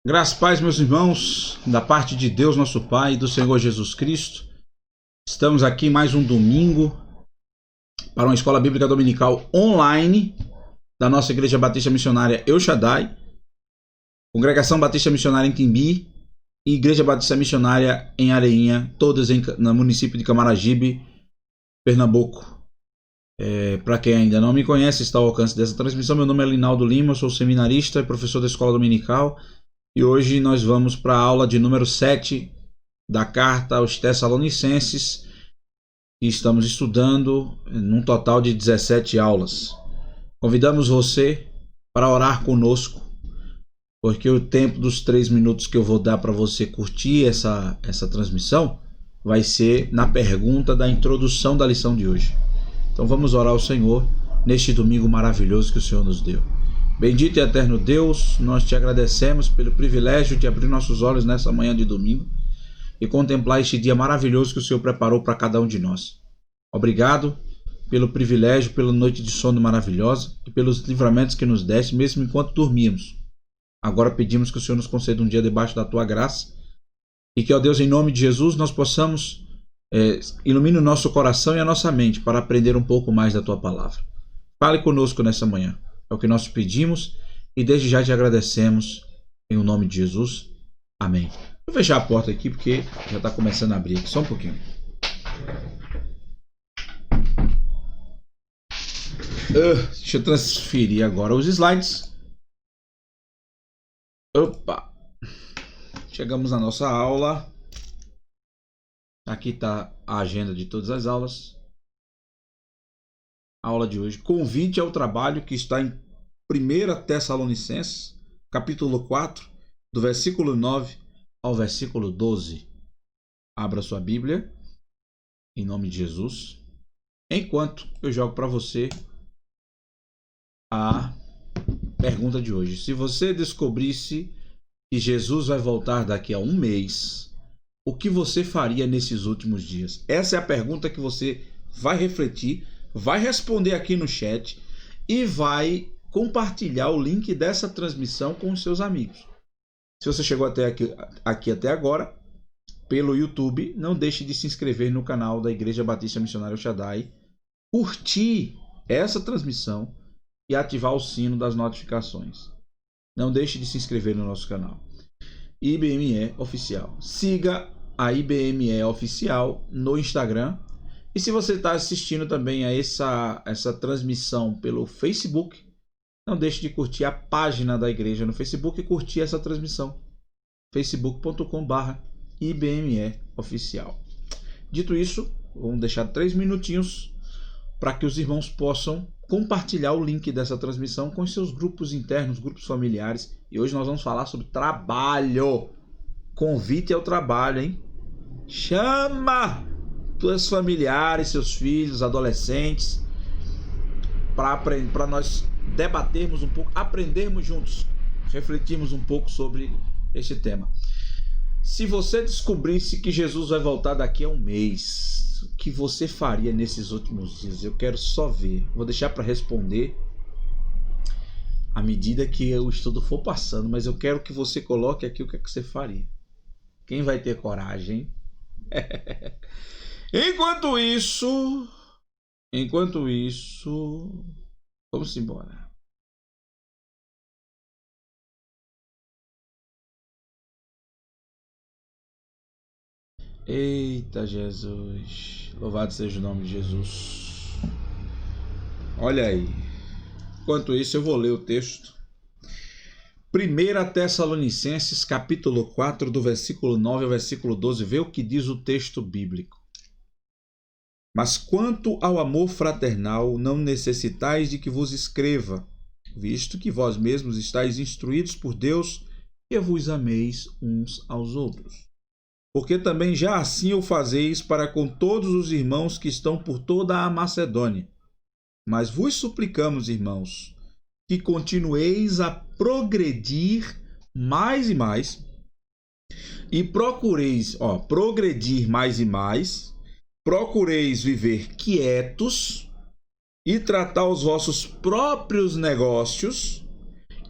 Graças e paz, meus irmãos, da parte de Deus, nosso Pai, e do Senhor Jesus Cristo. Estamos aqui mais um domingo para uma escola bíblica dominical online da nossa Igreja Batista Missionária El Shaddai, Congregação Batista Missionária em Timbi e Igreja Batista Missionária em Areinha, todas no município de Camaragibe, Pernambuco. Para quem ainda não me conhece, está ao alcance dessa transmissão. Meu nome é Linaldo Lima, eu sou seminarista e professor da escola dominical. E hoje nós vamos para a aula de número 7 da carta aos Tessalonicenses, e estamos estudando num total de 17 aulas. Convidamos você para orar conosco, porque o tempo dos 3 minutos que eu vou dar para você curtir essa transmissão vai ser na pergunta da introdução da lição de hoje. Então vamos orar ao Senhor neste domingo maravilhoso que o Senhor nos deu. Bendito e eterno Deus, nós te agradecemos pelo privilégio de abrir nossos olhos nessa manhã de domingo e contemplar este dia maravilhoso que o Senhor preparou para cada um de nós. Obrigado pelo privilégio, pela noite de sono maravilhosa e pelos livramentos que nos deste, mesmo enquanto dormíamos. Agora pedimos que o Senhor nos conceda um dia debaixo da tua graça e que, ó Deus, em nome de Jesus, nós possamos iluminar o nosso coração e a nossa mente para aprender um pouco mais da tua palavra. Fale conosco nessa manhã. É o que nós pedimos e desde já te agradecemos em nome de Jesus. Amém. Vou fechar a porta aqui porque já está começando a abrir aqui. Só um pouquinho. Deixa eu transferir agora os slides. Opa! Chegamos na nossa aula. Aqui está a agenda de todas as aulas. A aula de hoje, convite ao trabalho, que está em 1 Tessalonicenses, capítulo 4, do versículo 9 ao versículo 12. Abra sua Bíblia, em nome de Jesus, enquanto eu jogo para você a pergunta de hoje. Se você descobrisse que Jesus vai voltar daqui a um mês, o que você faria nesses últimos dias? Essa é a pergunta que você vai refletir, vai responder aqui no chat e vai compartilhar o link dessa transmissão com os seus amigos. Se você chegou até aqui até agora, pelo YouTube, não deixe de se inscrever no canal da Igreja Batista Missionária El Shaddai, curtir essa transmissão e ativar o sino das notificações. Não deixe de se inscrever no nosso canal. IBME Oficial. Siga a IBME Oficial no Instagram. E se você está assistindo também a essa transmissão pelo Facebook, não deixe de curtir a página da igreja no Facebook e curtir essa transmissão. facebook.com/IBME Oficial. Dito isso, vamos deixar 3 minutinhos para que os irmãos possam compartilhar o link dessa transmissão com os seus grupos internos, grupos familiares. E hoje nós vamos falar sobre trabalho. Convite ao trabalho, hein? Chama seus familiares, seus filhos, adolescentes, para nós debatermos um pouco, aprendermos juntos, refletirmos um pouco sobre este tema. Se você descobrisse que Jesus vai voltar daqui a um mês, o que você faria nesses últimos dias? Eu quero só ver. Vou deixar para responder à medida que o estudo for passando, mas eu quero que você coloque aqui o que é que você faria. Quem vai ter coragem? Enquanto isso, vamos embora. Eita Jesus, louvado seja o nome de Jesus. Olha aí. Enquanto isso, eu vou ler o texto. 1 Tessalonicenses, capítulo 4, do versículo 9 ao versículo 12. Vê o que diz o texto bíblico. Mas quanto ao amor fraternal, não necessitais de que vos escreva, visto que vós mesmos estáis instruídos por Deus, que vos ameis uns aos outros. Porque também já assim o fazeis para com todos os irmãos que estão por toda a Macedônia. Mas vos suplicamos, irmãos, que continueis a progredir mais e mais, e procureis, progredir mais e mais, procureis viver quietos e tratar os vossos próprios negócios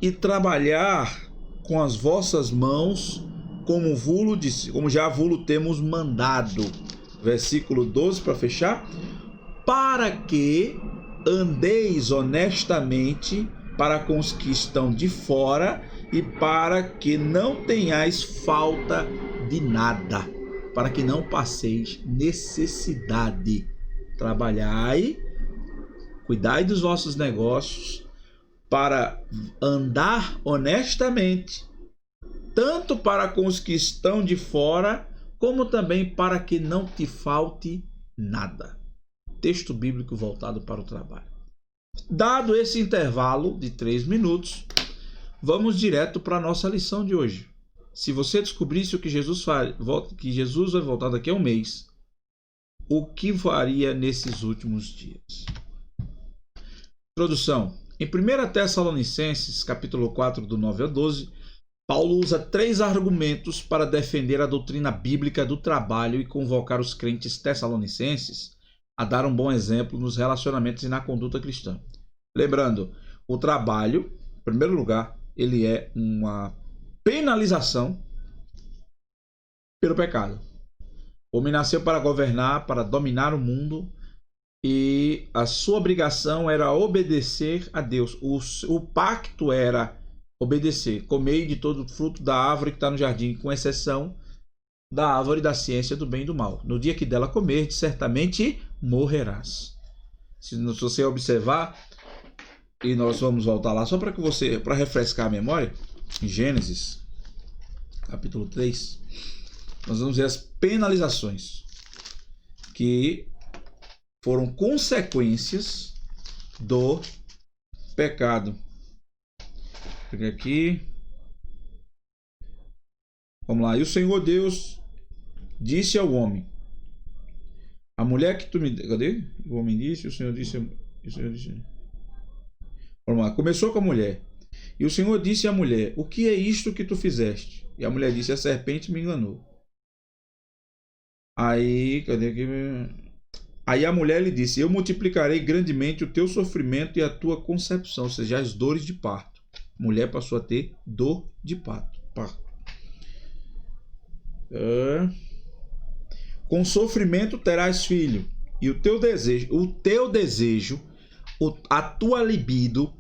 e trabalhar com as vossas mãos, como já vulo temos mandado. Versículo 12 para fechar. Para que andeis honestamente para com os que estão de fora e para que não tenhais falta de nada, para que não passeis necessidade. Trabalhai, cuidai dos vossos negócios, para andar honestamente, tanto para com os que estão de fora, como também para que não te falte nada. Texto bíblico voltado para o trabalho. Dado esse intervalo de 3 minutos, vamos direto para a nossa lição de hoje. Se você descobrisse o que Jesus vai voltar daqui a um mês, o que faria nesses últimos dias? Introdução. Em 1 Tessalonicenses, capítulo 4, do 9 ao 12, Paulo usa 3 argumentos para defender a doutrina bíblica do trabalho e convocar os crentes tessalonicenses a dar um bom exemplo nos relacionamentos e na conduta cristã. Lembrando, o trabalho, em primeiro lugar, ele é uma penalização pelo pecado. O homem nasceu para governar, para dominar o mundo, e a sua obrigação era obedecer a Deus. O pacto era obedecer. Comei de todo o fruto da árvore que está no jardim, com exceção da árvore da ciência do bem e do mal. No dia que dela comer, certamente morrerás. Se você observar, e nós vamos voltar lá só para refrescar a memória, em Gênesis, capítulo 3, nós vamos ver as penalizações que foram consequências do pecado. Peguei aqui. Vamos lá. E o Senhor Deus disse ao homem: a mulher que tu me... Cadê? O homem disse, o Senhor disse... Vamos lá. Começou com a mulher. E o Senhor disse à mulher: o que é isto que tu fizeste? E a mulher disse: a serpente me enganou. Aí, cadê aqui? Aí a mulher lhe disse: eu multiplicarei grandemente o teu sofrimento e a tua concepção, ou seja, as dores de parto. A mulher passou a ter dor de parto. Com sofrimento terás filho, e o teu desejo, a tua libido,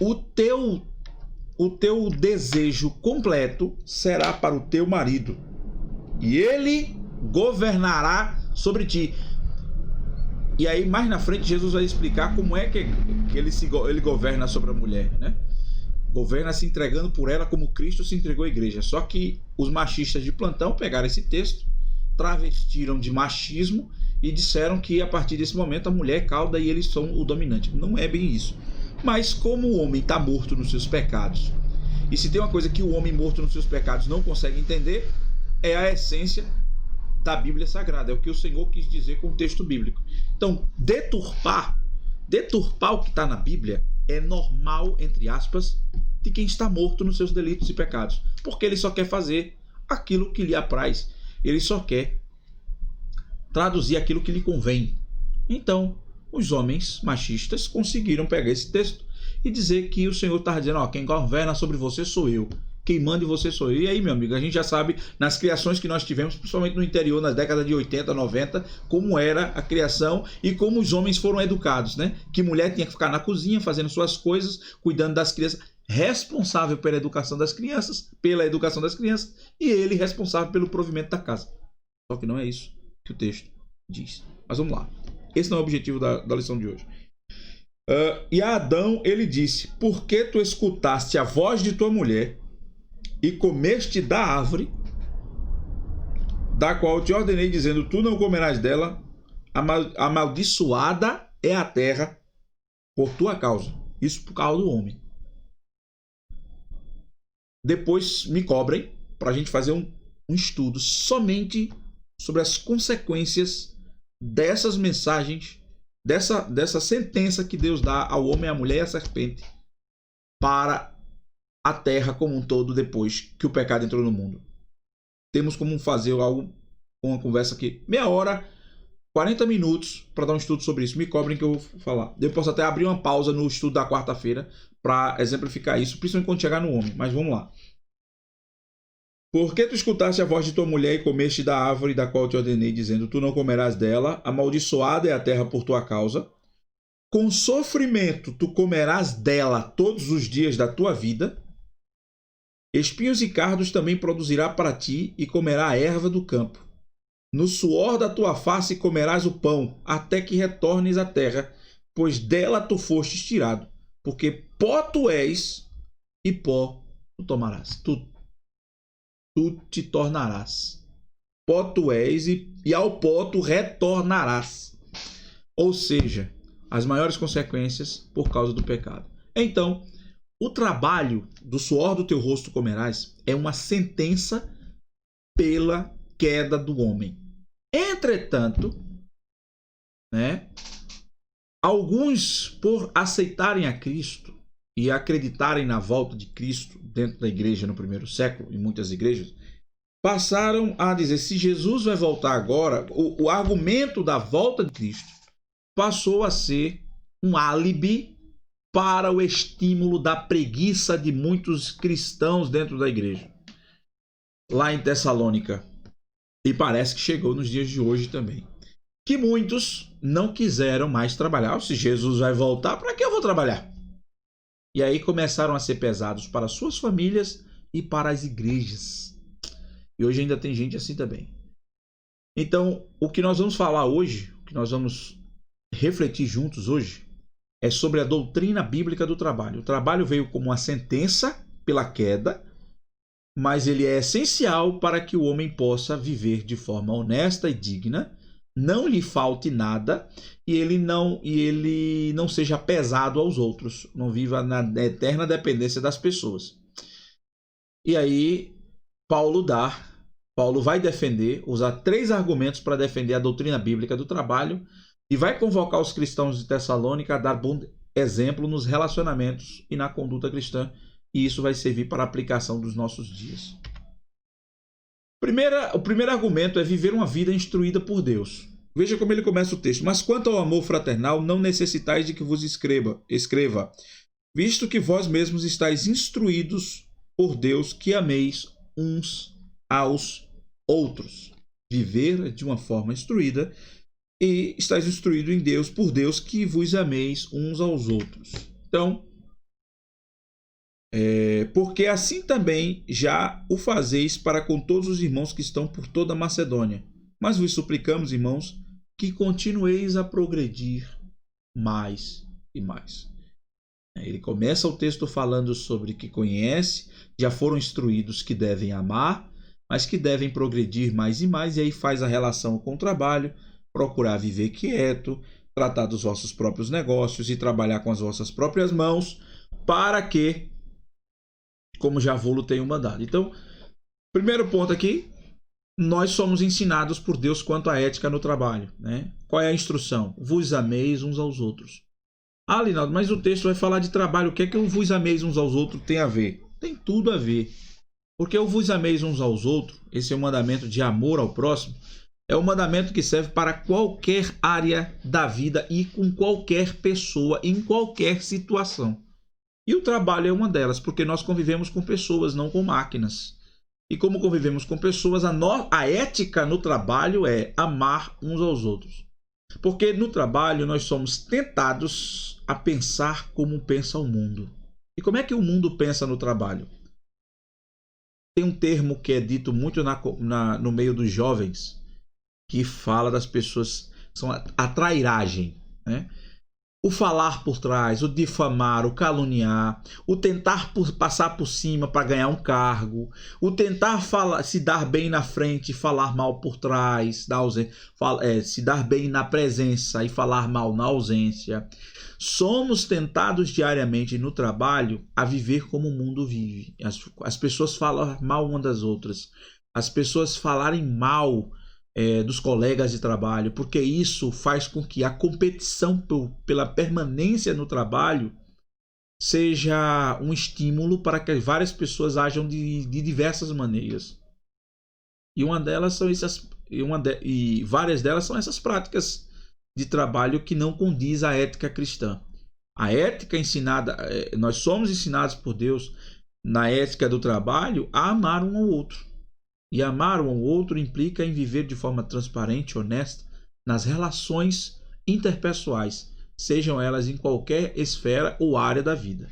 o teu desejo completo será para o teu marido, e ele governará sobre ti. E aí mais na frente Jesus vai explicar como é que ele governa sobre a mulher, né? Governa se entregando por ela como Cristo se entregou à igreja. Só que os machistas de plantão pegaram esse texto, travestiram de machismo e disseram que a partir desse momento a mulher é cauda e eles são o dominante. Não é bem isso. Mas como o homem está morto nos seus pecados, e se tem uma coisa que o homem morto nos seus pecados não consegue entender, é a essência da Bíblia Sagrada. É o que o Senhor quis dizer com o texto bíblico. Então, deturpar o que está na Bíblia é normal, entre aspas, de quem está morto nos seus delitos e pecados. Porque ele só quer fazer aquilo que lhe apraz. Ele só quer traduzir aquilo que lhe convém. Então, os homens machistas conseguiram pegar esse texto e dizer que o Senhor está dizendo: quem governa sobre você sou eu. Quem manda em você sou eu. E aí, meu amigo, a gente já sabe, nas criações que nós tivemos, principalmente no interior, nas décadas de 80, 90, como era a criação e como os homens foram educados, né? Que mulher tinha que ficar na cozinha, fazendo suas coisas, cuidando das crianças, responsável pela educação das crianças, e ele responsável pelo provimento da casa. Só que não é isso que o texto diz. Mas vamos lá. Esse não é o objetivo da lição de hoje. E a Adão, ele disse: por que tu escutaste a voz de tua mulher e comeste da árvore, da qual te ordenei, dizendo: tu não comerás dela, amaldiçoada é a terra por tua causa. Isso por causa do homem. Depois me cobrem para a gente fazer um estudo somente sobre as consequências dessas mensagens, dessa sentença que Deus dá ao homem, à mulher e à serpente para a terra como um todo depois que o pecado entrou no mundo. Temos como fazer algo, uma conversa aqui, meia hora, 40 minutos para dar um estudo sobre isso. Me cobrem que eu vou falar. Eu posso até abrir uma pausa no estudo da quarta-feira para exemplificar isso, principalmente quando chegar no homem. Mas vamos lá. Porque tu escutaste a voz de tua mulher e comeste da árvore da qual te ordenei, dizendo, tu não comerás dela, amaldiçoada é a terra por tua causa. Com sofrimento tu comerás dela todos os dias da tua vida. Espinhos e cardos também produzirá para ti, e comerá a erva do campo. No suor da tua face comerás o pão, até que retornes à terra, pois dela tu fostes tirado. Porque pó tu és, e pó tu tomarás. Tu te tornarás. Pó tu és, e ao pó tu retornarás. Ou seja, as maiores consequências por causa do pecado. Então, o trabalho do suor do teu rosto comerás é uma sentença pela queda do homem. Entretanto, alguns, por aceitarem a Cristo e acreditarem na volta de Cristo dentro da igreja no primeiro século, em muitas igrejas, passaram a dizer, se Jesus vai voltar agora, o argumento da volta de Cristo passou a ser um álibi para o estímulo da preguiça de muitos cristãos dentro da igreja, lá em Tessalônica. E parece que chegou nos dias de hoje também. Que muitos não quiseram mais trabalhar. Se Jesus vai voltar, para que eu vou trabalhar? E aí começaram a ser pesados para suas famílias e para as igrejas. E hoje ainda tem gente assim também. Então, o que nós vamos falar hoje, o que nós vamos refletir juntos hoje, é sobre a doutrina bíblica do trabalho. O trabalho veio como uma sentença pela queda, mas ele é essencial para que o homem possa viver de forma honesta e digna, não lhe falte nada e ele não seja pesado aos outros, não viva na eterna dependência das pessoas. E aí Paulo vai defender, usar 3 argumentos para defender a doutrina bíblica do trabalho e vai convocar os cristãos de Tessalônica a dar bom exemplo nos relacionamentos e na conduta cristã, e isso vai servir para a aplicação dos nossos dias. O primeiro argumento é viver uma vida instruída por Deus. Veja como ele começa o texto. Mas quanto ao amor fraternal, não necessitais de que vos escreva, visto que vós mesmos estáis instruídos por Deus, que ameis uns aos outros. Viver de uma forma instruída, e estáis instruído em Deus, por Deus, que vos ameis uns aos outros. Então, porque assim também já o fazeis para com todos os irmãos que estão por toda a Macedônia. Mas vos suplicamos, irmãos, que continueis a progredir mais e mais. Ele começa o texto falando sobre que conhece, já foram instruídos que devem amar, mas que devem progredir mais e mais, e aí faz a relação com o trabalho, procurar viver quieto, tratar dos vossos próprios negócios e trabalhar com as vossas próprias mãos, para que, como já vou-lo tenho mandado. Então, primeiro ponto aqui, nós somos ensinados por Deus quanto à ética no trabalho. Qual é a instrução? Vos ameis uns aos outros. Ah, Linaldo, mas o texto vai falar de trabalho. O que é que o vos ameis uns aos outros tem a ver? Tem tudo a ver. Porque o vos ameis uns aos outros, esse é o mandamento de amor ao próximo, é um mandamento que serve para qualquer área da vida e com qualquer pessoa, em qualquer situação. E o trabalho é uma delas, porque nós convivemos com pessoas, não com máquinas. E como convivemos com pessoas, a ética no trabalho é amar uns aos outros. Porque no trabalho nós somos tentados a pensar como pensa o mundo. E como é que o mundo pensa no trabalho? Tem um termo que é dito muito no meio dos jovens, que fala das pessoas, são a trairagem, O falar por trás, o difamar, o caluniar, o tentar passar por cima para ganhar um cargo, o tentar se dar bem na frente e falar mal por trás, se dar bem na presença e falar mal na ausência. Somos tentados diariamente no trabalho a viver como o mundo vive. As pessoas falam mal umas das outras, as pessoas falarem mal dos colegas de trabalho, porque isso faz com que a competição pela permanência no trabalho seja um estímulo para que várias pessoas ajam de diversas maneiras. E várias delas são essas práticas de trabalho que não condiz à ética cristã. A ética ensinada, nós somos ensinados por Deus na ética do trabalho a amar um ao outro. E amar um ao outro implica em viver de forma transparente e honesta nas relações interpessoais, sejam elas em qualquer esfera ou área da vida.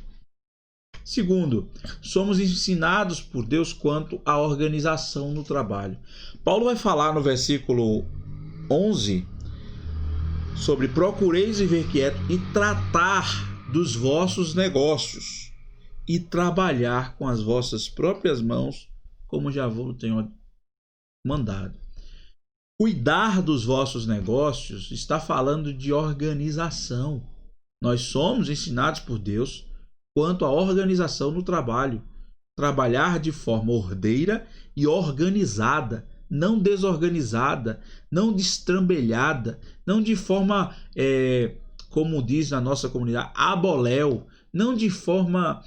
Segundo, somos ensinados por Deus quanto à organização no trabalho. Paulo vai falar no versículo 11 sobre procureis viver quieto e tratar dos vossos negócios e trabalhar com as vossas próprias mãos, como já vos tenho mandado. Cuidar dos vossos negócios está falando de organização. Nós somos ensinados por Deus quanto à organização no trabalho. Trabalhar de forma ordeira e organizada, não desorganizada, não destrambelhada, não de forma, como diz na nossa comunidade, aboléu, não de forma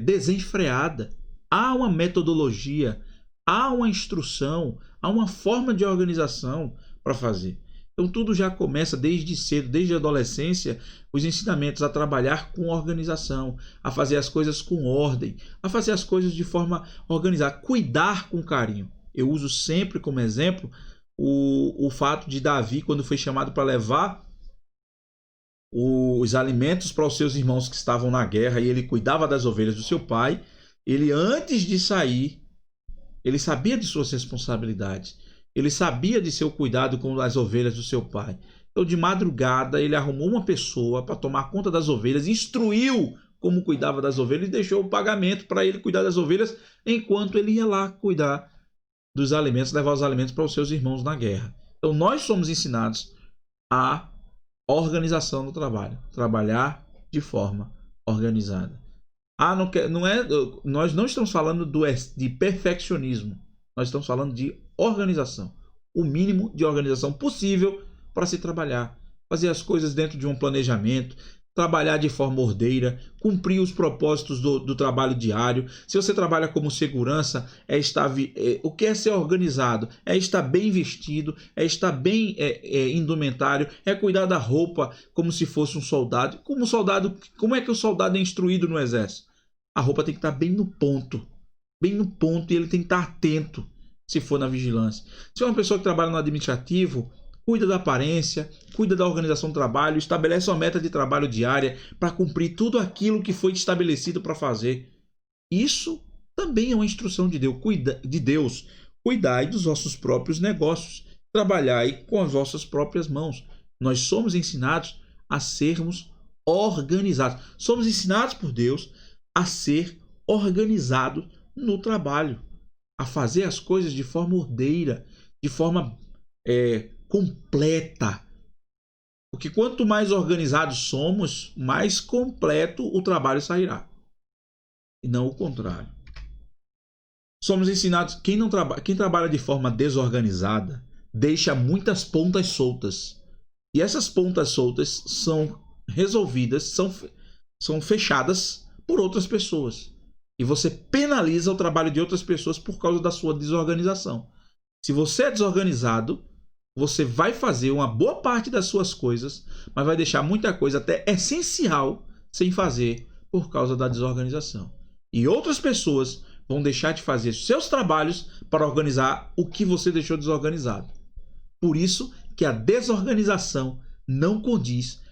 desenfreada. Há uma metodologia, há uma instrução, há uma forma de organização para fazer. Então tudo já começa desde cedo, desde a adolescência, os ensinamentos a trabalhar com organização, a fazer as coisas com ordem, a fazer as coisas de forma organizada, cuidar com carinho. Eu uso sempre como exemplo o fato de Davi, quando foi chamado para levar os alimentos para os seus irmãos que estavam na guerra, e ele cuidava das ovelhas do seu pai. Ele, antes de sair, ele sabia de suas responsabilidades. Ele sabia de seu cuidado com as ovelhas do seu pai. Então, de madrugada, ele arrumou uma pessoa para tomar conta das ovelhas, instruiu como cuidava das ovelhas e deixou o pagamento para ele cuidar das ovelhas, enquanto ele ia lá cuidar dos alimentos, levar os alimentos para os seus irmãos na guerra. Então, nós somos ensinados a organização do trabalho. Trabalhar de forma organizada. Nós não estamos falando de perfeccionismo. Nós estamos falando de organização. O mínimo de organização possível para se trabalhar. Fazer as coisas dentro de um planejamento. Trabalhar de forma ordeira. Cumprir os propósitos do trabalho diário. Se você trabalha como segurança, o que é ser organizado? É estar bem vestido. É estar bem indumentário. É cuidar da roupa como se fosse um soldado. Como é que o soldado é instruído no exército? A roupa tem que estar bem no ponto. Bem no ponto, e ele tem que estar atento se for na vigilância. Se é uma pessoa que trabalha no administrativo, cuida da aparência, cuida da organização do trabalho, estabelece uma meta de trabalho diária para cumprir tudo aquilo que foi estabelecido para fazer. Isso também é uma instrução de Deus. Cuidai dos vossos próprios negócios, trabalhai com as vossas próprias mãos. Nós somos ensinados a sermos organizados. Somos ensinados por Deus a ser organizados no trabalho, a fazer as coisas de forma ordeira, de forma completa. Porque quanto mais organizados somos, mais completo o trabalho sairá. E não o contrário. Somos ensinados, quem trabalha de forma desorganizada deixa muitas pontas soltas. E essas pontas soltas são resolvidas, são fechadas por outras pessoas. E você penaliza o trabalho de outras pessoas por causa da sua desorganização. Se você é desorganizado, você vai fazer uma boa parte das suas coisas, mas vai deixar muita coisa até essencial sem fazer por causa da desorganização. E outras pessoas vão deixar de fazer seus trabalhos para organizar o que você deixou desorganizado. Por isso que a desorganização não condiz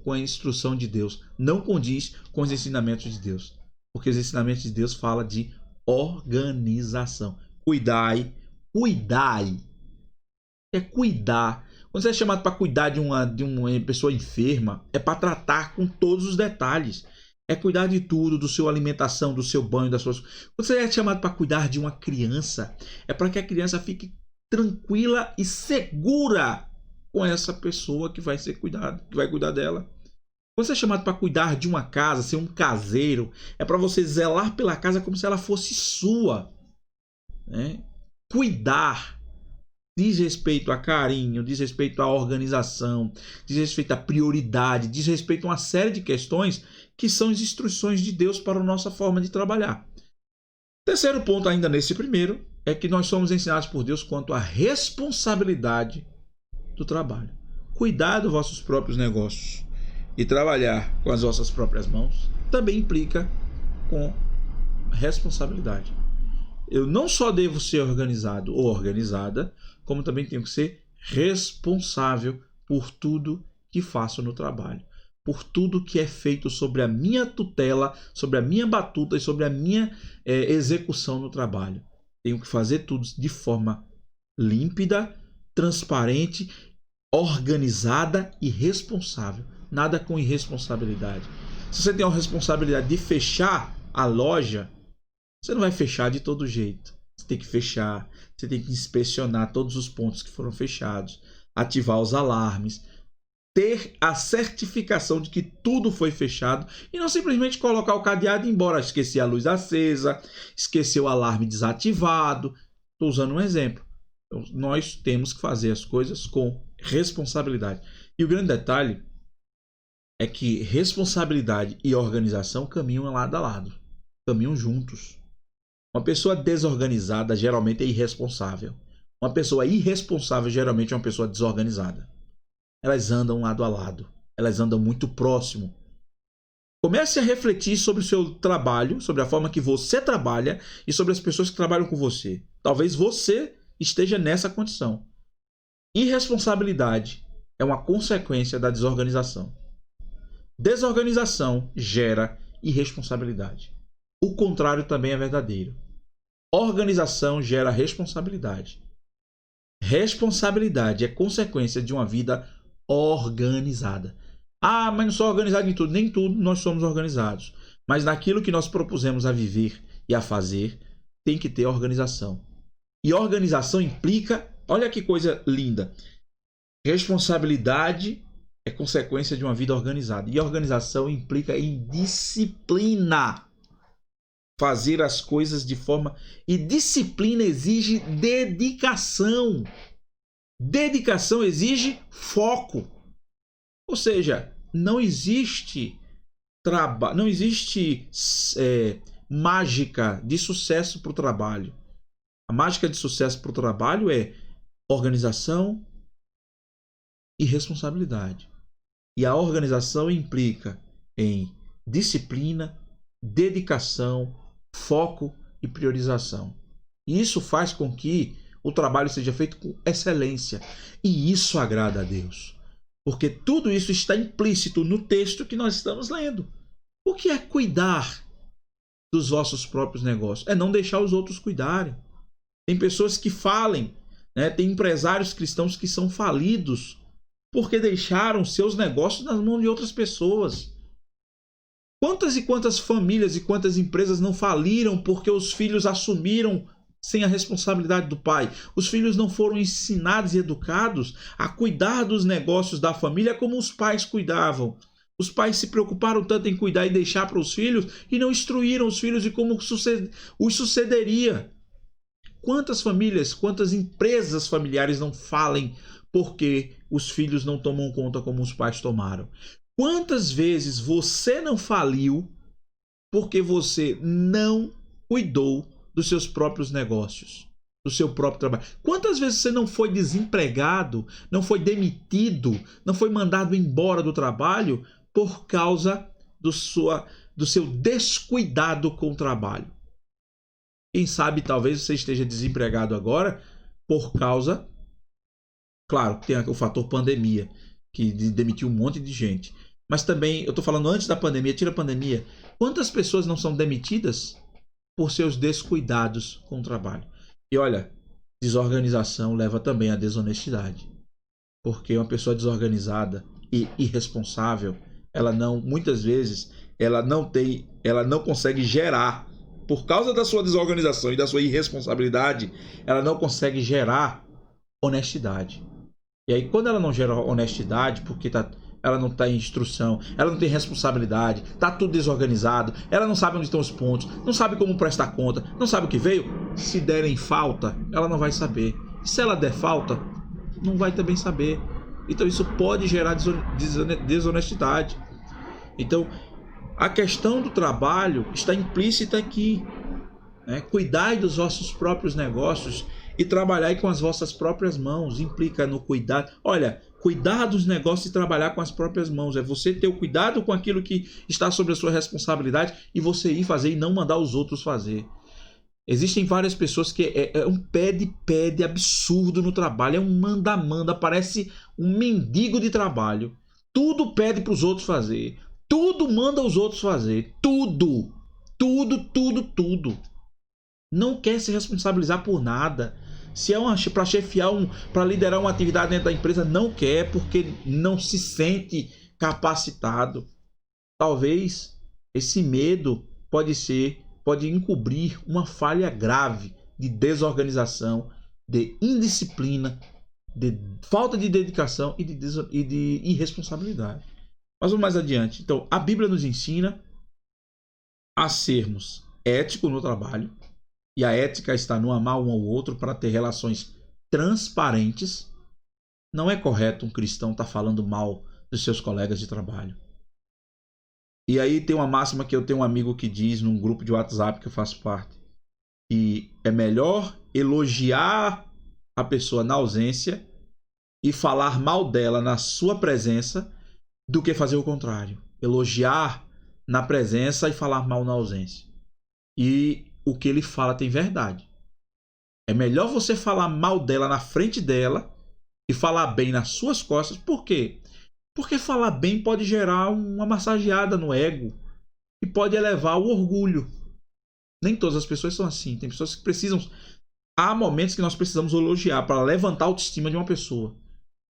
com a instrução de Deus, não condiz com os ensinamentos de Deus. Porque os ensinamentos de Deus falam de organização. Cuidai. É cuidar. Quando você é chamado para cuidar de uma pessoa enferma, é para tratar com todos os detalhes. É cuidar de tudo, da sua alimentação, do seu banho, das suas... Quando você é chamado para cuidar de uma criança, é para que a criança fique tranquila e segura com essa pessoa que vai ser cuidada, que vai cuidar dela. Quando você é chamado para cuidar de uma casa, ser um caseiro, é para você zelar pela casa como se ela fosse sua. Né? Cuidar diz respeito a carinho, diz respeito à organização, diz respeito à prioridade, diz respeito a uma série de questões que são as instruções de Deus para a nossa forma de trabalhar. Terceiro ponto, ainda nesse primeiro, é que nós somos ensinados por Deus quanto à responsabilidade do trabalho. Cuidar dos vossos próprios negócios e trabalhar com as vossas próprias mãos também implica com responsabilidade. eu não só devo ser organizado ou organizada, como também tenho que ser responsável por tudo que faço no trabalho, por tudo que é feito sobre a minha tutela, sobre a minha batuta e sobre a minha execução no trabalho. Tenho que fazer tudo de forma límpida, transparente, organizada e responsável. Nada com irresponsabilidade. Se você tem a responsabilidade de fechar a loja, você não vai fechar de todo jeito. Você tem que fechar, você tem que inspecionar todos os pontos que foram fechados, ativar os alarmes, ter a certificação de que tudo foi fechado e não simplesmente colocar o cadeado e ir embora. Esquecer a luz acesa, esquecer o alarme desativado. Estou usando um exemplo. Então, nós temos que fazer as coisas com responsabilidade. E o grande detalhe é que responsabilidade e organização caminham lado a lado, caminham juntos. Uma pessoa desorganizada geralmente é irresponsável. Uma pessoa irresponsável geralmente é uma pessoa desorganizada. Elas andam lado a lado, elas andam muito próximo. Comece a refletir sobre o seu trabalho, sobre a forma que você trabalha e sobre as pessoas que trabalham com você. Talvez você esteja nessa condição. Irresponsabilidade é uma consequência da desorganização. Desorganização gera irresponsabilidade. O contrário também é verdadeiro. Organização gera responsabilidade. Responsabilidade é consequência de uma vida organizada. Ah, mas não sou organizado em tudo. Nem tudo nós somos organizados. Mas naquilo que nós propusemos a viver e a fazer, tem que ter organização. E organização implica, olha que coisa linda, responsabilidade é consequência de uma vida organizada. E organização implica em disciplina. Fazer as coisas de forma... E disciplina exige dedicação. Dedicação exige foco. Ou seja, não existe mágica de sucesso para o trabalho. A mágica de sucesso para o trabalho é organização e responsabilidade. E a organização implica em disciplina, dedicação, foco e priorização. E isso faz com que o trabalho seja feito com excelência. E isso agrada a Deus. Porque tudo isso está implícito no texto que nós estamos lendo. O que é cuidar dos vossos próprios negócios? É não deixar os outros cuidarem. Tem pessoas que falem, né? Tem empresários cristãos que são falidos porque deixaram seus negócios nas mãos de outras pessoas. Quantas e quantas famílias e quantas empresas não faliram porque os filhos assumiram sem a responsabilidade do pai? Os filhos não foram ensinados e educados a cuidar dos negócios da família como os pais cuidavam. Os pais se preocuparam tanto em cuidar e deixar para os filhos e não instruíram os filhos de como os sucederia. Quantas famílias, quantas empresas familiares não falem porque os filhos não tomam conta como os pais tomaram? Quantas vezes você não faliu porque você não cuidou dos seus próprios negócios, do seu próprio trabalho? Quantas vezes você não foi desempregado, não foi demitido, não foi mandado embora do trabalho por causa do seu descuidado com o trabalho? Quem sabe talvez você esteja desempregado agora por causa... Claro, tem o fator pandemia, que demitiu um monte de gente. Mas também, eu estou falando antes da pandemia, tira a pandemia. Quantas pessoas não são demitidas por seus descuidados com o trabalho? E olha, desorganização leva também à desonestidade. Porque uma pessoa desorganizada e irresponsável, muitas vezes, ela não consegue gerar, por causa da sua desorganização e da sua irresponsabilidade, ela não consegue gerar honestidade. E aí, quando ela não gera honestidade, porque ela não está em instrução, ela não tem responsabilidade, está tudo desorganizado, ela não sabe onde estão os pontos, não sabe como prestar conta, não sabe o que veio, se derem falta, ela não vai saber. E se ela der falta, não vai também saber. Então isso pode gerar desonestidade. Então, a questão do trabalho está implícita aqui. Cuidai dos vossos próprios negócios e trabalhai com as vossas próprias mãos. Implica no cuidado. Olha, cuidar dos negócios e trabalhar com as próprias mãos. É você ter o cuidado com aquilo que está sobre a sua responsabilidade e você ir fazer e não mandar os outros fazer. Existem várias pessoas que é um pede absurdo no trabalho, é um manda-manda, parece um mendigo de trabalho. Tudo pede para os outros fazer, tudo manda os outros fazer, tudo, tudo. Não quer se responsabilizar por nada. Se é para chefiar, para liderar uma atividade dentro da empresa, não quer porque não se sente capacitado. Talvez esse medo pode encobrir uma falha grave de desorganização, de indisciplina, de falta de dedicação e de irresponsabilidade. Mas vamos mais adiante. Então, a Bíblia nos ensina a sermos éticos no trabalho, e a ética está no amar um ao outro para ter relações transparentes. Não é correto um cristão estar falando mal dos seus colegas de trabalho. E aí tem uma máxima que eu tenho um amigo que diz num grupo de WhatsApp que eu faço parte, que é melhor elogiar a pessoa na ausência e falar mal dela na sua presença do que fazer o contrário. Elogiar na presença e falar mal na ausência. E o que ele fala tem verdade. É melhor você falar mal dela na frente dela e falar bem nas suas costas. Por quê? Porque falar bem pode gerar uma massageada no ego e pode elevar o orgulho. Nem todas as pessoas são assim. Tem pessoas que precisam... Há momentos que nós precisamos elogiar para levantar a autoestima de uma pessoa.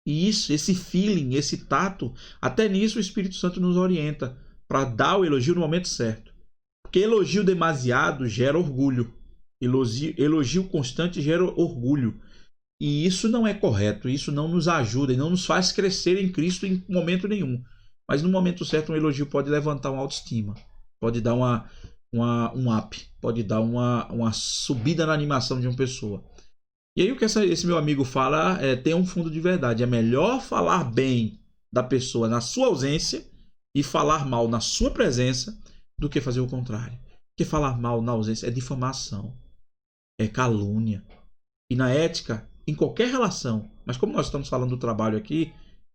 E isso, esse feeling, esse tato, até nisso o Espírito Santo nos orienta para dar o elogio no momento certo. Porque elogio demasiado gera orgulho. Elogio constante gera orgulho. E isso não é correto, isso não nos ajuda e não nos faz crescer em Cristo em momento nenhum. Mas no momento certo um elogio pode levantar uma autoestima, pode dar um up, pode dar uma subida na animação de uma pessoa. E aí o que esse meu amigo fala tem um fundo de verdade. É melhor falar bem da pessoa na sua ausência e falar mal na sua presença do que fazer o contrário. Porque falar mal na ausência é difamação, é calúnia. E na ética, em qualquer relação, mas como nós estamos falando do trabalho aqui,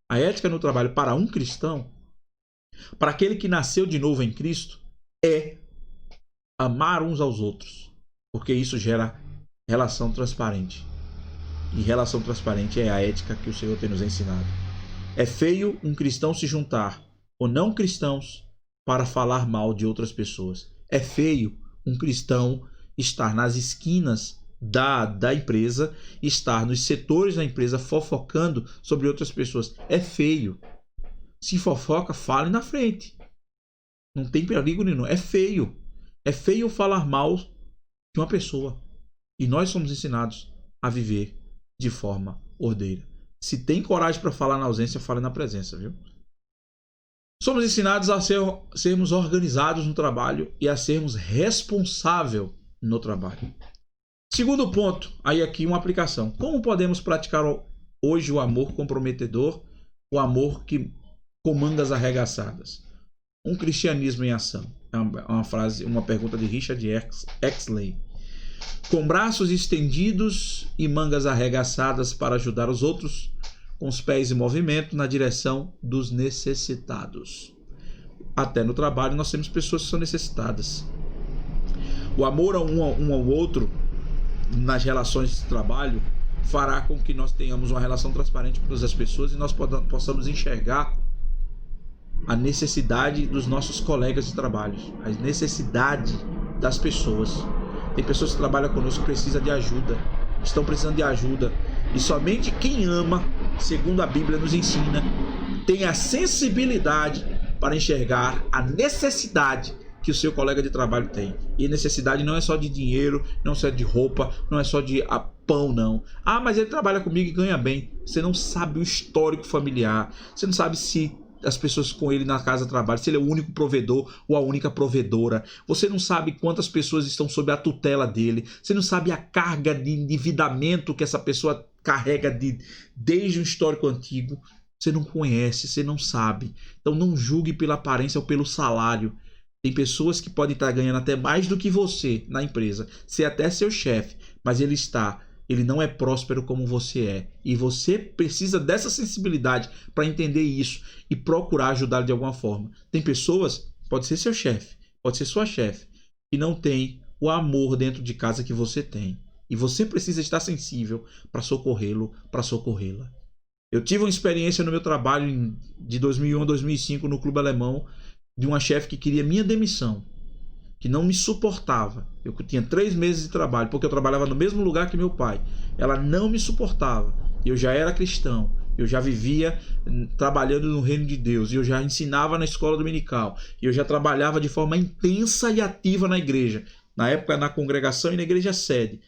a ética no trabalho para um cristão, para aquele que nasceu de novo em Cristo, é amar uns aos outros, porque isso gera relação transparente. E relação transparente é a ética que o Senhor tem nos ensinado. É feio um cristão se juntar com não cristãos para falar mal de outras pessoas. É feio um cristão estar nas esquinas da empresa, estar nos setores da empresa fofocando sobre outras pessoas. É feio. Se fofoca, fale na frente. Não tem perigo nenhum. É feio. É feio falar mal de uma pessoa. E nós somos ensinados a viver de forma ordeira. Se tem coragem para falar na ausência, fale na presença, viu? Somos ensinados a sermos organizados no trabalho e a sermos responsáveis no trabalho. Segundo ponto, aí aqui uma aplicação. Como podemos praticar hoje o amor comprometedor, o amor que com mangas arregaçadas? Um cristianismo em ação. É uma pergunta de Richard Exley. Com braços estendidos e mangas arregaçadas para ajudar os outros, com os pés em movimento na direção dos necessitados. Até no trabalho nós temos pessoas que são necessitadas. O amor a um ao outro nas relações de trabalho fará com que nós tenhamos uma relação transparente com todas as pessoas e nós possamos enxergar a necessidade dos nossos colegas de trabalho, a necessidade das pessoas. Tem pessoas que trabalham conosco que precisam de ajuda, estão precisando de ajuda, e somente quem ama, segundo a Bíblia nos ensina, tem a sensibilidade para enxergar a necessidade que o seu colega de trabalho tem. E necessidade não é só de dinheiro, não é só de roupa, não é só de pão, não. Ah, mas ele trabalha comigo e ganha bem. Você não sabe o histórico familiar, você não sabe se as pessoas com ele na casa trabalham, se ele é o único provedor ou a única provedora. Você não sabe quantas pessoas estão sob a tutela dele. Você não sabe a carga de endividamento que essa pessoa carrega desde um histórico antigo. Você não conhece, você não sabe. Então não julgue pela aparência ou pelo salário. Tem pessoas que podem estar ganhando até mais do que você na empresa, ser até seu chefe, mas ele não é próspero como você é. E você precisa dessa sensibilidade para entender isso e procurar ajudar de alguma forma. Tem pessoas, pode ser seu chefe, pode ser sua chefe, que não tem o amor dentro de casa que você tem. E você precisa estar sensível para socorrê-lo, para socorrê-la. Eu tive uma experiência no meu trabalho de 2001 a 2005 no Clube Alemão, de uma chefe que queria minha demissão, que não me suportava. Eu tinha 3 meses de trabalho, porque eu trabalhava no mesmo lugar que meu pai. Ela não me suportava. Eu já era cristão, eu já vivia trabalhando no reino de Deus, e eu já ensinava na escola dominical, e eu já trabalhava de forma intensa e ativa na igreja. Na época, na congregação e na igreja sede.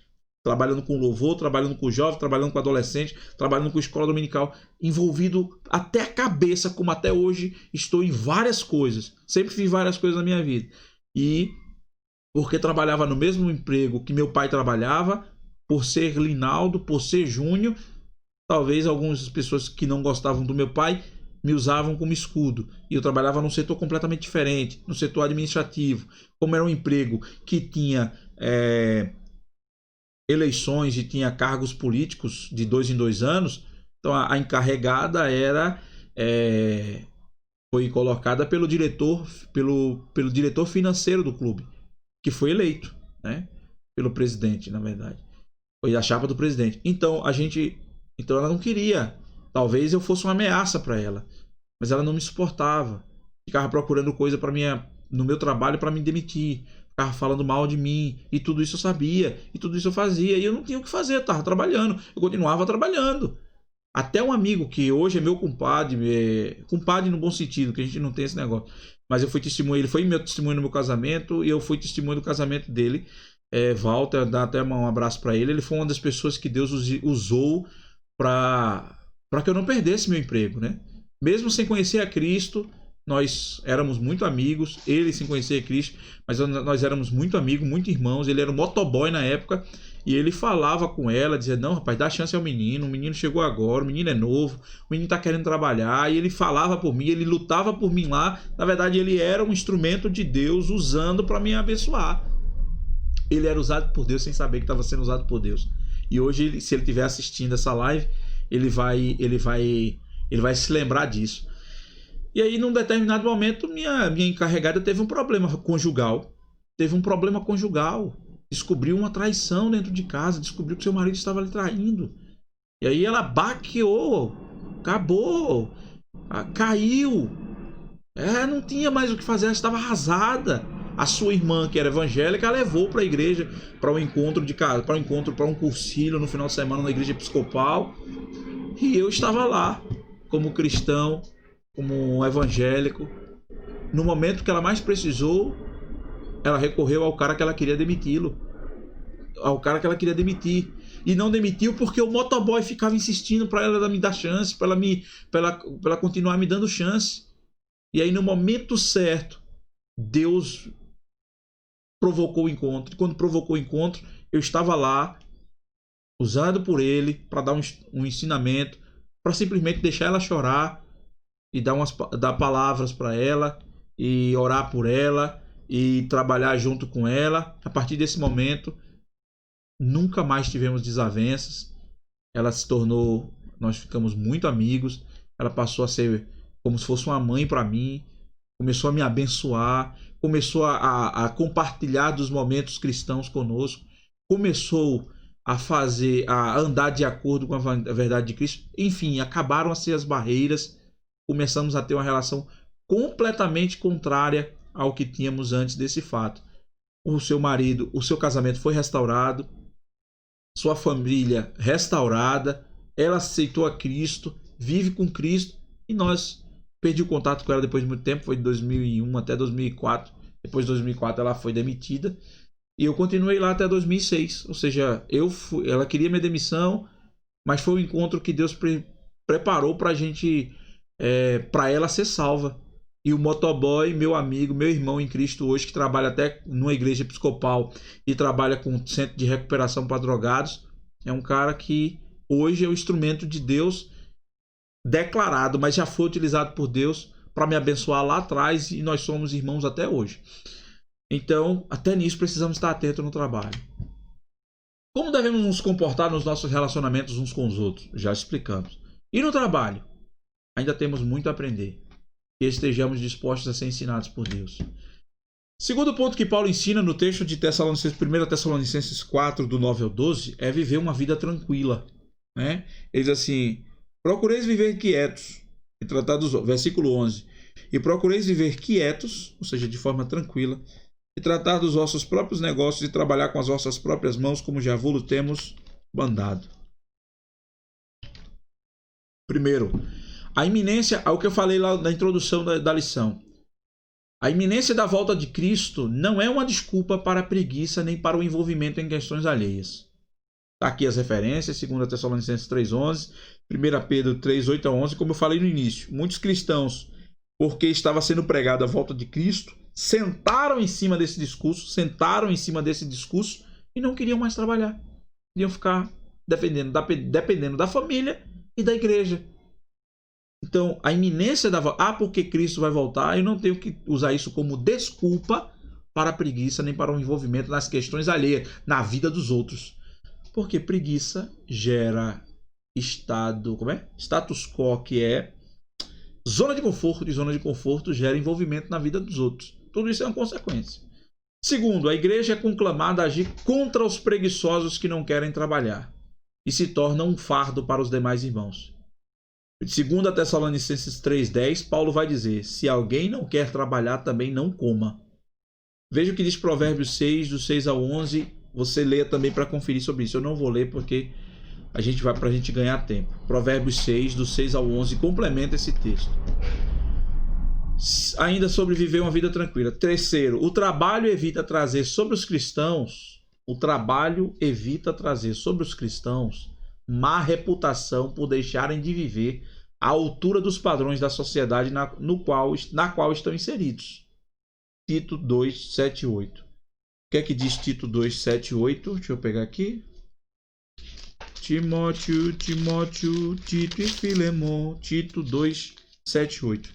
Trabalhando com louvor, trabalhando com jovem, trabalhando com adolescente, trabalhando com escola dominical, envolvido até a cabeça, como até hoje estou em várias coisas. Sempre fiz várias coisas na minha vida. E porque trabalhava no mesmo emprego que meu pai trabalhava, por ser Linaldo, por ser Júnior, talvez algumas pessoas que não gostavam do meu pai me usavam como escudo. E eu trabalhava num setor completamente diferente, no setor administrativo. Como era um emprego que tinha eleições e tinha cargos políticos de 2 em 2 anos, então a encarregada foi colocada pelo diretor financeiro do clube, que foi eleito, né, pelo presidente, na verdade. Foi a chapa do presidente. Então ela não queria. Talvez eu fosse uma ameaça para ela, mas ela não me suportava. Ficava procurando coisa no meu trabalho para me demitir. Ficava falando mal de mim, e tudo isso eu sabia, e tudo isso eu fazia, e eu não tinha o que fazer, eu estava trabalhando, eu continuava trabalhando. Até um amigo que hoje é meu compadre, compadre no bom sentido, que a gente não tem esse negócio, mas eu fui testemunha, ele foi meu testemunho no meu casamento, e eu fui testemunha do casamento dele. Walter, dá até um abraço para ele. Ele foi uma das pessoas que Deus usou para que eu não perdesse meu emprego, né? Mesmo sem conhecer a Cristo, nós éramos muito amigos. Ele sem conhecer a Cristo, mas nós éramos muito amigos, muito irmãos. Ele era um motoboy na época, e ele falava com ela, dizia: não, rapaz, dá chance ao menino, o menino chegou agora, o menino é novo, o menino tá querendo trabalhar. E ele falava por mim, ele lutava por mim lá. Na verdade, ele era um instrumento de Deus usando para me abençoar. Ele era usado por Deus sem saber que estava sendo usado por Deus. E hoje, se ele estiver assistindo essa live, ele vai se lembrar disso. E aí, num determinado momento, minha encarregada teve um problema conjugal. Descobriu uma traição dentro de casa. Descobriu que seu marido estava lhe traindo. E aí ela baqueou. Acabou. Caiu. Não tinha mais o que fazer. Ela estava arrasada. A sua irmã, que era evangélica, a levou para a igreja, para um encontro de casa, para um cursilho no final de semana na igreja episcopal. E eu estava lá, como cristão, como um evangélico. No momento que ela mais precisou, ela recorreu ao cara que ela queria demiti-lo. Ao cara que ela queria demitir. E não demitiu porque o motoboy ficava insistindo para ela me dar chance, para ela continuar me dando chance. E aí, no momento certo, Deus provocou o encontro. E quando provocou o encontro, eu estava lá, usado por ele, para dar um ensinamento, para simplesmente deixar ela chorar e dar palavras para ela, e orar por ela, e trabalhar junto com ela. A partir desse momento, nunca mais tivemos desavenças. Ela se tornou, nós ficamos muito amigos. Ela passou a ser como se fosse uma mãe para mim. Começou a me abençoar, começou a compartilhar dos momentos cristãos conosco, começou a andar de acordo com a verdade de Cristo. Enfim, acabaram-se as barreiras, começamos a ter uma relação completamente contrária ao que tínhamos antes desse fato. O seu casamento foi restaurado, sua família restaurada, ela aceitou a Cristo, vive com Cristo, e nós perdi o contato com ela depois de muito tempo, foi de 2001 até 2004. Depois de 2004 ela foi demitida. E eu continuei lá até 2006. Ou seja, ela queria minha demissão, mas foi um encontro que Deus preparou pra gente, pra ela ser salva. E o motoboy, meu amigo, meu irmão em Cristo hoje, que trabalha até numa igreja episcopal e trabalha com um centro de recuperação para drogados, é um cara que hoje é o instrumento de Deus declarado, mas já foi utilizado por Deus para me abençoar lá atrás, e nós somos irmãos até hoje. Então, até nisso precisamos estar atentos no trabalho. Como devemos nos comportar nos nossos relacionamentos uns com os outros? Já explicamos. E no trabalho? Ainda temos muito a aprender. Que estejamos dispostos a ser ensinados por Deus. Segundo ponto que Paulo ensina no texto de 1 Tessalonicenses 4, do 9 ao 12, é viver uma vida tranquila. Né? Ele diz assim: procureis viver quietos, versículo 11, e procureis viver quietos, ou seja, de forma tranquila, e tratar dos vossos próprios negócios e trabalhar com as vossas próprias mãos, como já vos temos mandado. Primeiro, a iminência, ao que eu falei lá na introdução da lição. A iminência da volta de Cristo não é uma desculpa para a preguiça nem para o envolvimento em questões alheias. Está aqui as referências, 2 Tessalonicenses 3,11, 1 Pedro 3,8 a 11, como eu falei no início. Muitos cristãos, porque estava sendo pregada a volta de Cristo, sentaram em cima desse discurso e não queriam mais trabalhar. Queriam ficar dependendo da família e da igreja. Então, a iminência da volta... porque Cristo vai voltar, eu não tenho que usar isso como desculpa para a preguiça, nem para o envolvimento nas questões alheias, na vida dos outros. Porque preguiça gera status quo, que é zona de conforto, e zona de conforto gera envolvimento na vida dos outros. Tudo isso é uma consequência. Segundo, a igreja é conclamada a agir contra os preguiçosos que não querem trabalhar e se torna um fardo para os demais irmãos. 2 Tessalonicenses 3,10, Paulo vai dizer: se alguém não quer trabalhar, também não coma. Veja o que diz Provérbios 6, do 6 ao 11. Você leia também para conferir sobre isso. Eu não vou ler porque a gente vai para a gente ganhar tempo. Provérbios 6, do 6 ao 11, complementa esse texto. Ainda sobre viver uma vida tranquila. Terceiro, o trabalho evita trazer sobre os cristãos má reputação por deixarem de viver à altura dos padrões da sociedade na qual estão inseridos. Tito 2, 7 e 8. O que é que diz Tito 2, 7 e 8? Deixa eu pegar aqui. Timóteo, Tito e Filemon. Tito 2, 7 e 8.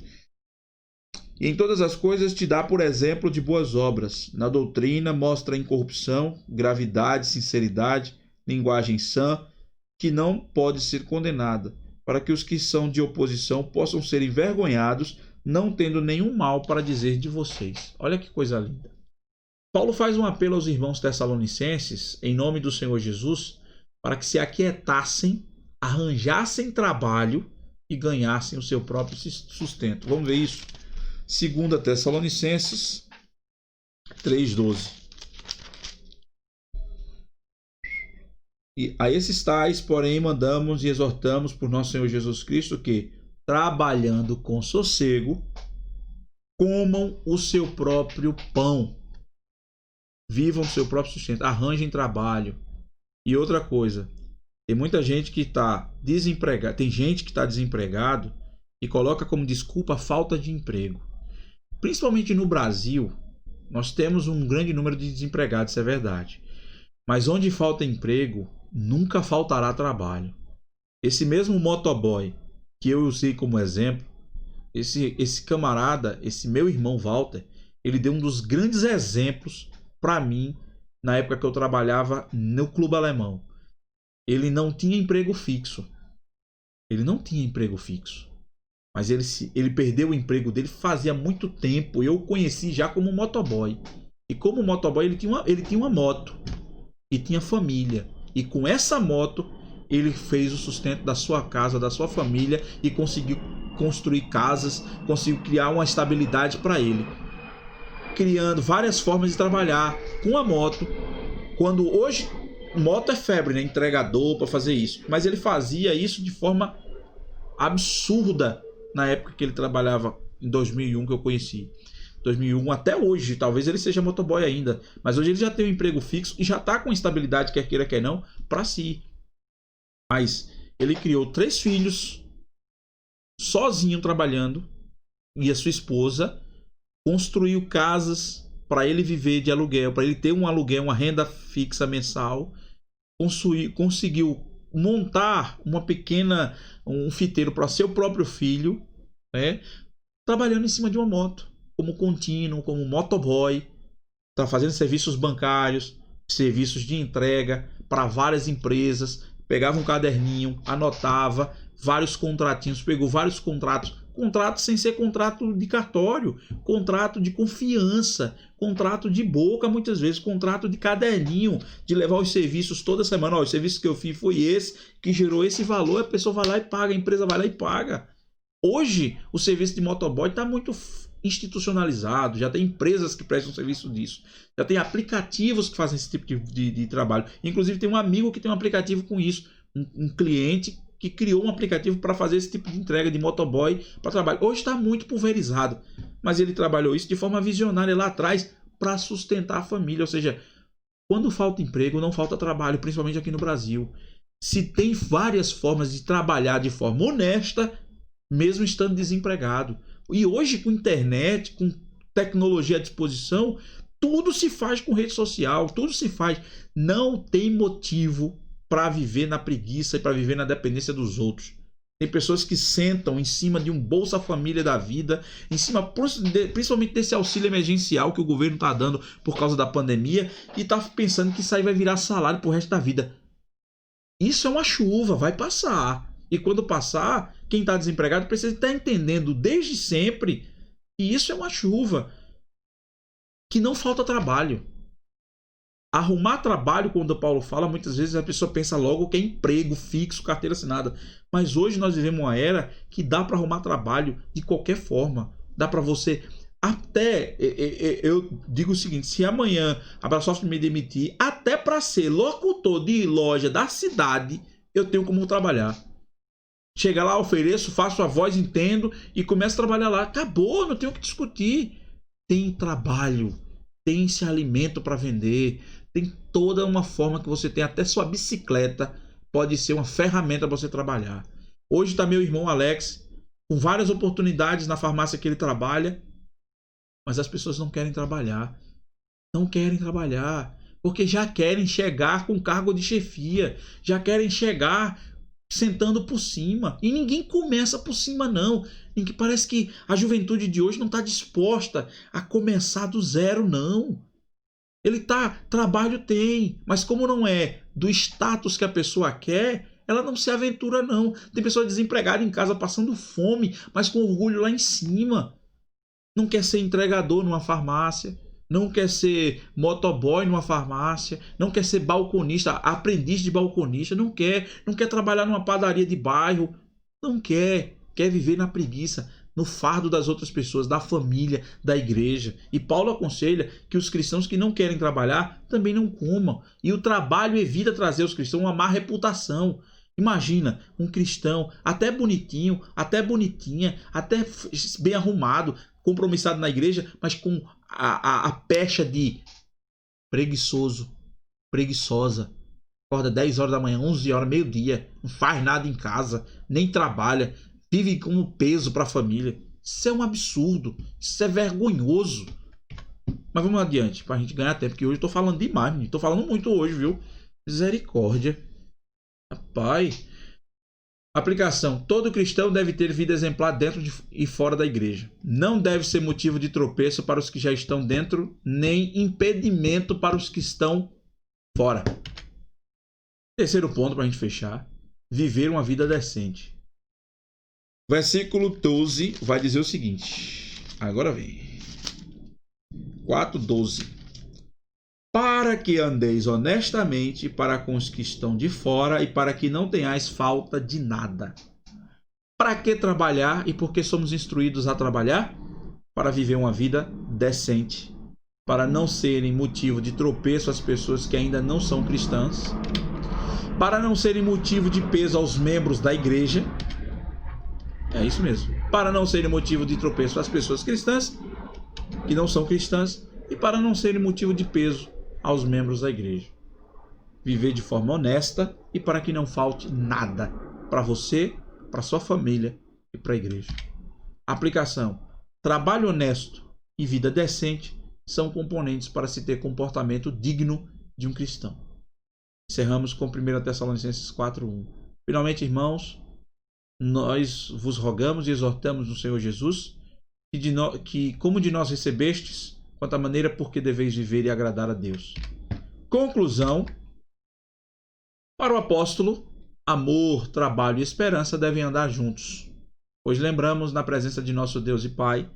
E em todas as coisas te dá por exemplo de boas obras. Na doutrina mostra incorrupção, gravidade, sinceridade, linguagem sã, que não pode ser condenada, para que os que são de oposição possam ser envergonhados, não tendo nenhum mal para dizer de vocês. Olha que coisa linda. Paulo faz um apelo aos irmãos tessalonicenses, em nome do Senhor Jesus, para que se aquietassem, arranjassem trabalho e ganhassem o seu próprio sustento. Vamos ver isso? 2 Tessalonicenses 3,12. E a esses tais, porém, mandamos e exortamos por nosso Senhor Jesus Cristo que, trabalhando com sossego, comam o seu próprio pão, vivam o seu próprio sustento, arranjem trabalho. E outra coisa, tem muita gente que está desempregada, tem gente que está desempregado e coloca como desculpa a falta de emprego. Principalmente no Brasil, nós temos um grande número de desempregados, isso é verdade. Mas onde falta emprego, nunca faltará trabalho. Esse mesmo motoboy que eu usei como exemplo, esse camarada, esse meu irmão Walter, ele deu um dos grandes exemplos para mim na época que eu trabalhava no Clube Alemão. Ele não tinha emprego fixo. Mas ele perdeu o emprego dele fazia muito tempo. Eu o conheci já como motoboy. E como motoboy ele tinha uma moto. E tinha família. E com essa moto ele fez o sustento da sua casa, da sua família, e conseguiu construir casas, conseguiu criar uma estabilidade para ele, criando várias formas de trabalhar com a moto. Quando hoje moto é febre, né? Entregador para fazer isso, mas ele fazia isso de forma absurda na época que ele trabalhava, em 2001, que eu conheci. 2001 até hoje, talvez ele seja motoboy ainda, mas hoje ele já tem um emprego fixo e já está com estabilidade, quer queira quer não, para si. Mas ele criou 3 filhos sozinho trabalhando, e a sua esposa construiu casas para ele viver de aluguel, para ele ter um aluguel, uma renda fixa mensal. Conseguiu montar um fiteiro para seu próprio filho, né? Trabalhando em cima de uma moto, como contínuo, como motoboy, tá fazendo serviços bancários, serviços de entrega para várias empresas. Pegava um caderninho, anotava vários contratinhos, pegou vários contratos Contrato sem ser contrato de cartório, contrato de confiança, contrato de boca, muitas vezes, contrato de caderninho, de levar os serviços toda semana. Ó, o serviço que eu fiz foi esse, que gerou esse valor, a pessoa vai lá e paga, a empresa vai lá e paga. Hoje, o serviço de motoboy está muito institucionalizado, já tem empresas que prestam serviço disso, já tem aplicativos que fazem esse tipo de trabalho. Inclusive, tem um amigo que tem um aplicativo com isso, um cliente que criou um aplicativo para fazer esse tipo de entrega de motoboy para trabalho. Hoje está muito pulverizado, mas ele trabalhou isso de forma visionária lá atrás para sustentar a família. Ou seja, quando falta emprego, não falta trabalho, principalmente aqui no Brasil. Se tem várias formas de trabalhar de forma honesta, mesmo estando desempregado. E hoje, com internet, com tecnologia à disposição, tudo se faz com rede social, tudo se faz. Não tem motivo para viver na preguiça e para viver na dependência dos outros. Tem pessoas que sentam em cima de um Bolsa Família da vida, em cima principalmente desse auxílio emergencial que o governo está dando por causa da pandemia, e está pensando que isso aí vai virar salário pro resto da vida. Isso é uma chuva, vai passar. E quando passar, quem está desempregado precisa estar entendendo desde sempre que isso é uma chuva, que não falta trabalho. Arrumar trabalho, quando o Paulo fala, muitas vezes a pessoa pensa logo que é emprego fixo, carteira assinada. Mas hoje nós vivemos uma era que dá para arrumar trabalho de qualquer forma. Dá para você... Até, eu digo o seguinte, se amanhã a Abrasoft me demitir, até para ser locutor de loja da cidade, eu tenho como trabalhar. Chega lá, ofereço, faço a voz, entendo e começo a trabalhar lá. Acabou, não tenho o que discutir. Tem trabalho, tem esse alimento para vender, tem toda uma forma que você tem, até sua bicicleta pode ser uma ferramenta para você trabalhar. Hoje está meu irmão Alex, com várias oportunidades na farmácia que ele trabalha, mas as pessoas não querem trabalhar. Não querem trabalhar, porque já querem chegar com cargo de chefia, já querem chegar sentando por cima. E ninguém começa por cima, não. Parece que a juventude de hoje não está disposta a começar do zero, não. Trabalho tem, mas como não é do status que a pessoa quer, ela não se aventura, não. Tem pessoa desempregada em casa passando fome, mas com orgulho lá em cima. Não quer ser entregador numa farmácia, não quer ser motoboy numa farmácia, não quer ser balconista, aprendiz de balconista, não quer trabalhar numa padaria de bairro, não quer viver na preguiça, no fardo das outras pessoas, da família, da igreja. E Paulo aconselha que os cristãos que não querem trabalhar também não comam. E o trabalho evita trazer aos cristãos uma má reputação. Imagina um cristão até bonitinho, até bonitinha, até bem arrumado, compromissado na igreja, mas com a pecha de preguiçoso, preguiçosa. Acorda 10 horas da manhã, 11 horas, meio-dia, não faz nada em casa, nem trabalha, vive como peso para a família. Isso é um absurdo, isso é vergonhoso. Mas vamos adiante, para a gente ganhar tempo, porque hoje eu estou falando demais, estou falando muito hoje, viu? Misericórdia. Rapaz. Aplicação. Todo cristão deve ter vida exemplar dentro e fora da igreja. Não deve ser motivo de tropeço para os que já estão dentro, nem impedimento para os que estão fora. Terceiro ponto para a gente fechar. Viver uma vida decente. Versículo 12 vai dizer o seguinte. Agora vem. 4:12. Para que andeis honestamente para com os que estão de fora e para que não tenhais falta de nada. Para que trabalhar e por que somos instruídos a trabalhar? Para viver uma vida decente, para não serem motivo de tropeço às pessoas que ainda não são cristãs, para não serem motivo de peso aos membros da igreja. É isso mesmo. Para não serem motivo de tropeço às pessoas cristãs que não são cristãs e para não serem motivo de peso aos membros da igreja. Viver de forma honesta e para que não falte nada para você, para sua família e para a igreja. Aplicação. Trabalho honesto e vida decente são componentes para se ter comportamento digno de um cristão. Encerramos com 1 Tessalonicenses 4:1. Finalmente, irmãos, nós vos rogamos e exortamos no Senhor Jesus que como de nós recebestes, quanto à maneira por que deveis viver e agradar a Deus. Conclusão. Para o apóstolo, amor, trabalho e esperança devem andar juntos. Pois lembramos na presença de nosso Deus e Pai,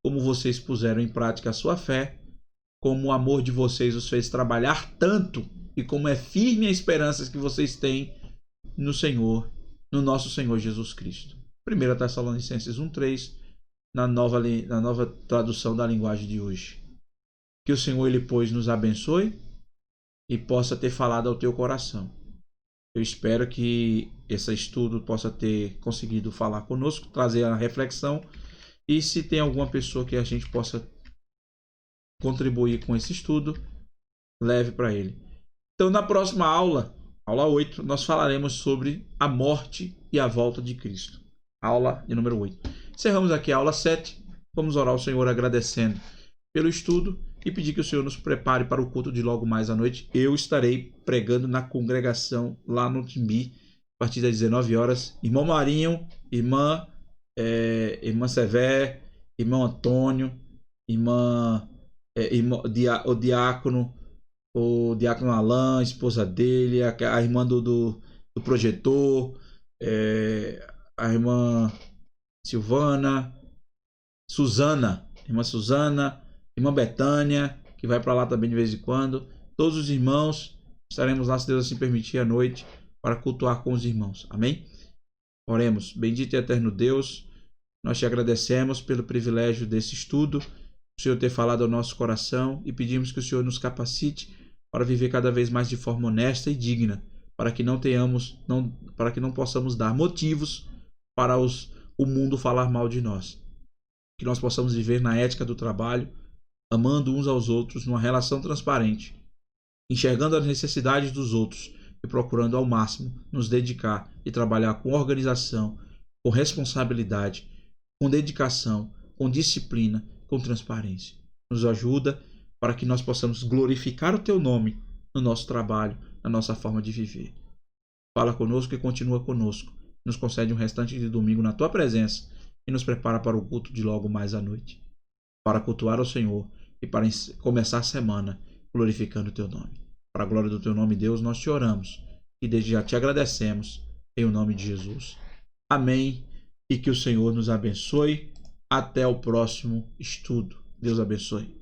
como vocês puseram em prática a sua fé, como o amor de vocês os fez trabalhar tanto e como é firme a esperança que vocês têm no Senhor, no nosso Senhor Jesus Cristo. 1 Tessalonicenses 1:3, na nova tradução da linguagem de hoje. Que o Senhor, Ele, pois, nos abençoe e possa ter falado ao teu coração. Eu espero que esse estudo possa ter conseguido falar conosco, trazer a reflexão, e se tem alguma pessoa que a gente possa contribuir com esse estudo, leve para ele. Então, na próxima aula 8, nós falaremos sobre a morte e a volta de Cristo. Aula de número 8. Encerramos aqui a aula 7. Vamos orar ao Senhor agradecendo pelo estudo e pedir que o Senhor nos prepare para o culto de logo mais à noite. Eu estarei pregando na congregação lá no Timbi, a partir das 19 horas. Irmão Marinho, irmã Sevé, irmão Antônio, o diácono Alain, esposa dele, a irmã do projetor, a irmã irmã Suzana, irmã Betânia, que vai para lá também de vez em quando. Todos os irmãos, estaremos lá, se Deus assim permitir, à noite, para cultuar com os irmãos. Amém? Oremos. Bendito e eterno Deus, nós te agradecemos pelo privilégio desse estudo, o Senhor ter falado ao nosso coração, e pedimos que o Senhor nos capacite para viver cada vez mais de forma honesta e digna, para que não possamos dar motivos para o mundo falar mal de nós. Que nós possamos viver na ética do trabalho, amando uns aos outros, numa relação transparente, enxergando as necessidades dos outros e procurando ao máximo nos dedicar e trabalhar com organização, com responsabilidade, com dedicação, com disciplina, com transparência. Nos ajuda para que nós possamos glorificar o teu nome no nosso trabalho, na nossa forma de viver. Fala conosco e continua conosco. Nos concede um restante de domingo na tua presença e nos prepara para o culto de logo mais à noite, para cultuar ao Senhor e para começar a semana glorificando o teu nome. Para a glória do teu nome, Deus, nós te oramos e desde já te agradecemos em o nome de Jesus. Amém. E que o Senhor nos abençoe. Até o próximo estudo. Deus abençoe.